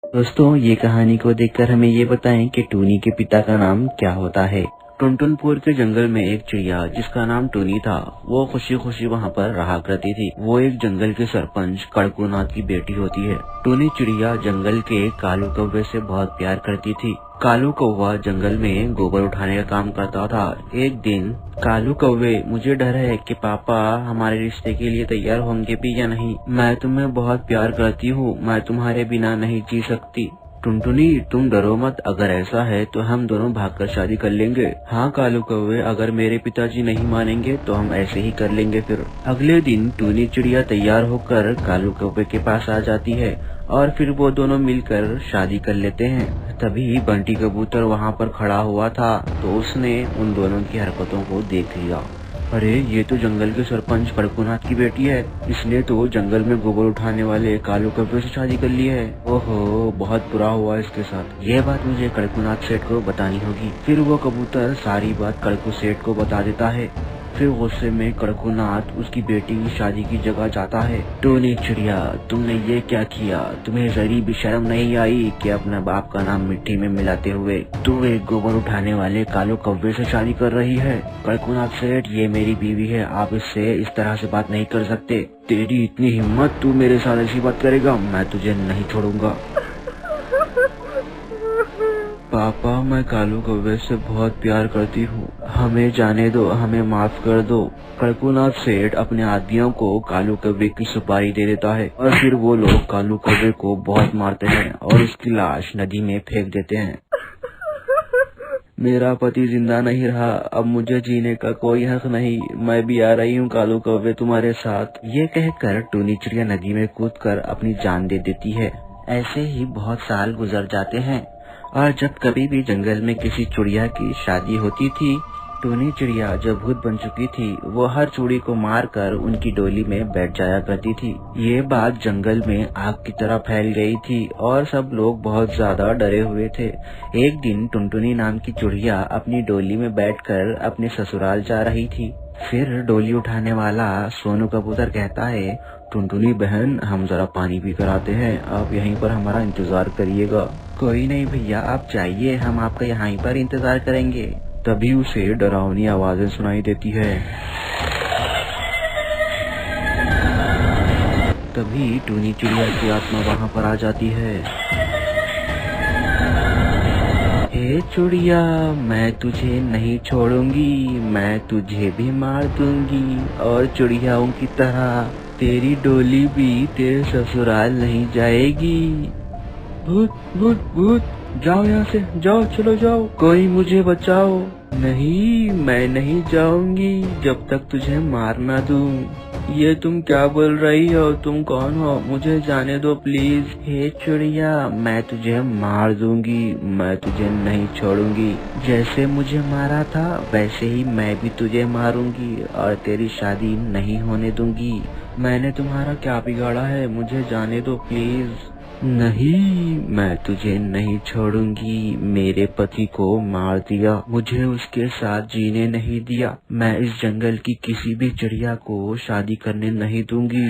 दोस्तों, ये कहानी को देखकर हमें ये बताएं कि टूनी के पिता का नाम क्या होता है। टुनटुनपुर के जंगल में एक चिड़िया जिसका नाम टूनी था, वो खुशी खुशी वहाँ पर रहा करती थी। वो एक जंगल के सरपंच कड़कूनाथ की बेटी होती है। टूनी चिड़िया जंगल के कालू कौवे से बहुत प्यार करती थी। कालू कौवा जंगल में गोबर उठाने का काम करता था। एक दिन कालू कौवे, मुझे डर है कि पापा हमारे रिश्ते के लिए तैयार होंगे भी या नहीं। मैं तुम्हें बहुत प्यार करती हूँ, मैं तुम्हारे बिना नहीं जी सकती। टुनटुनी, तुम डरो मत, अगर ऐसा है तो हम दोनों भागकर शादी कर लेंगे। हाँ कालू कौवे, अगर मेरे पिताजी नहीं मानेंगे तो हम ऐसे ही कर लेंगे। फिर अगले दिन टूनी चिड़िया तैयार होकर कालू कौवे के पास आ जाती है और फिर वो दोनों मिलकर शादी कर लेते हैं। तभी बंटी कबूतर वहाँ पर खड़ा हुआ था तो उसने उन दोनों की हरकतों को देख लिया। अरे, ये तो जंगल के सरपंच कड़कूनाथ की बेटी है। इसने तो जंगल में गोबर उठाने वाले कालू कौवे से शादी कर ली है। ओहो, बहुत बुरा हुआ इसके साथ। ये बात मुझे कड़कूनाथ सेठ को बतानी होगी। फिर वो कबूतर सारी बात कड़कू सेठ को बता देता है। फिर गुस्से में कड़कूनाथ उसकी बेटी की शादी की जगह जाता है। टूनी चिड़िया, तुमने ये क्या किया? तुम्हें जरी भी शर्म नहीं आई कि अपने बाप का नाम मिट्टी में मिलाते हुए तू एक गोबर उठाने वाले कालू कौवे से शादी कर रही है? कड़कूनाथ सेठ, ये मेरी बीवी है, आप इससे इस तरह से बात नहीं कर सकते। तेरी इतनी हिम्मत, तू मेरे साथ ऐसी बात करेगा? मैं तुझे नहीं छोड़ूंगा। पापा, मैं कालू कौवे से बहुत प्यार करती हूँ, हमें जाने दो, हमें माफ कर दो। कड़कूनाथ सेठ अपने आदमियों को कालू कौवे की सुपारी दे देता है और फिर वो लोग कालू कौवे को बहुत मारते हैं और उसकी लाश नदी में फेंक देते हैं। मेरा पति जिंदा नहीं रहा, अब मुझे जीने का कोई हक नहीं, मैं भी आ रही हूँ कालू कौवे तुम्हारे साथ। ये कहकर टूनी चिड़िया नदी में कूदकर अपनी जान दे देती है। ऐसे ही बहुत साल गुजर जाते हैं और जब कभी भी जंगल में किसी चिड़िया की शादी होती थी, टूनी चिड़िया जब भूत बन चुकी थी, वो हर चूड़ी को मारकर उनकी डोली में बैठ जाया करती थी। ये बात जंगल में आग की तरह फैल गई थी और सब लोग बहुत ज्यादा डरे हुए थे। एक दिन टुनटुनी नाम की चिड़िया अपनी डोली में बैठकर अपने ससुराल जा रही थी। फिर डोली उठाने वाला सोनू कबूतर कहता है, टुनटुनी बहन, हम जरा पानी पी कर आते हैं, आप यहीं पर हमारा इंतजार करिएगा। कोई नहीं भैया, आप जाइए, हम आपका यहीं पर इंतजार करेंगे। तभी उसे डरावनी आवाजें सुनाई देती है। तभी टूनी चिड़िया की आत्मा वहाँ पर आ जाती है। हे चिड़िया, मैं तुझे नहीं छोड़ूंगी, मैं तुझे भी मार दूंगी और चिड़ियाओं की तरह तेरी डोली भी तेरे ससुराल नहीं जाएगी। भूत भूत भूत, जाओ यहाँ से, जाओ, चलो जाओ, कोई मुझे बचाओ। नहीं, मैं नहीं जाऊंगी जब तक तुझे मार ना दूं। ये तुम क्या बोल रही हो? तुम कौन हो? मुझे जाने दो प्लीज। हे चिड़िया, मैं तुझे मार दूंगी, मैं तुझे नहीं छोड़ूंगी। जैसे मुझे मारा था वैसे ही मैं भी तुझे मारूंगी और तेरी शादी नहीं होने दूंगी। मैंने तुम्हारा क्या बिगाड़ा है? मुझे जाने दो प्लीज। नहीं, मैं तुझे नहीं छोड़ूंगी। मेरे पति को मार दिया, मुझे उसके साथ जीने नहीं दिया। मैं इस जंगल की किसी भी चिड़िया को शादी करने नहीं दूंगी।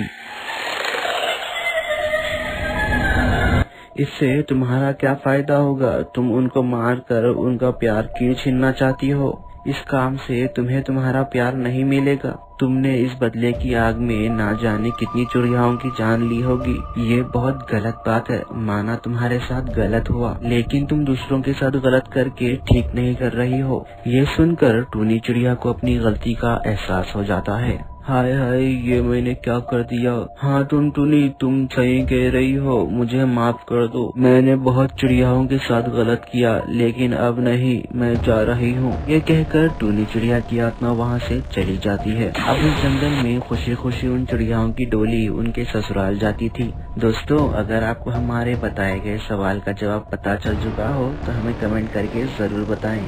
इससे तुम्हारा क्या फायदा होगा? तुम उनको मारकर उनका प्यार क्यों छीनना चाहती हो? इस काम से तुम्हें तुम्हारा प्यार नहीं मिलेगा। तुमने इस बदले की आग में ना जाने कितनी चिड़ियाओं की जान ली होगी। ये बहुत गलत बात है, माना तुम्हारे साथ गलत हुआ, लेकिन तुम दूसरों के साथ गलत करके ठीक नहीं कर रही हो। ये सुनकर टूनी चिड़िया को अपनी गलती का एहसास हो जाता है। हाय हाय, ये मैंने क्या कर दिया? हाँ टुनटुनी, तुम सही कह रही हो, मुझे माफ कर दो। मैंने बहुत चिड़ियाओं के साथ गलत किया, लेकिन अब नहीं, मैं जा रही हूँ। ये कहकर टूनी चिड़िया की आत्मा वहाँ से चली जाती है। अब इस जंगल में खुशी खुशी उन चिड़ियाओं की डोली उनके ससुराल जाती थी। दोस्तों, अगर आपको हमारे बताए गए सवाल का जवाब पता चल चुका हो तो हमें कमेंट करके जरूर बताएं।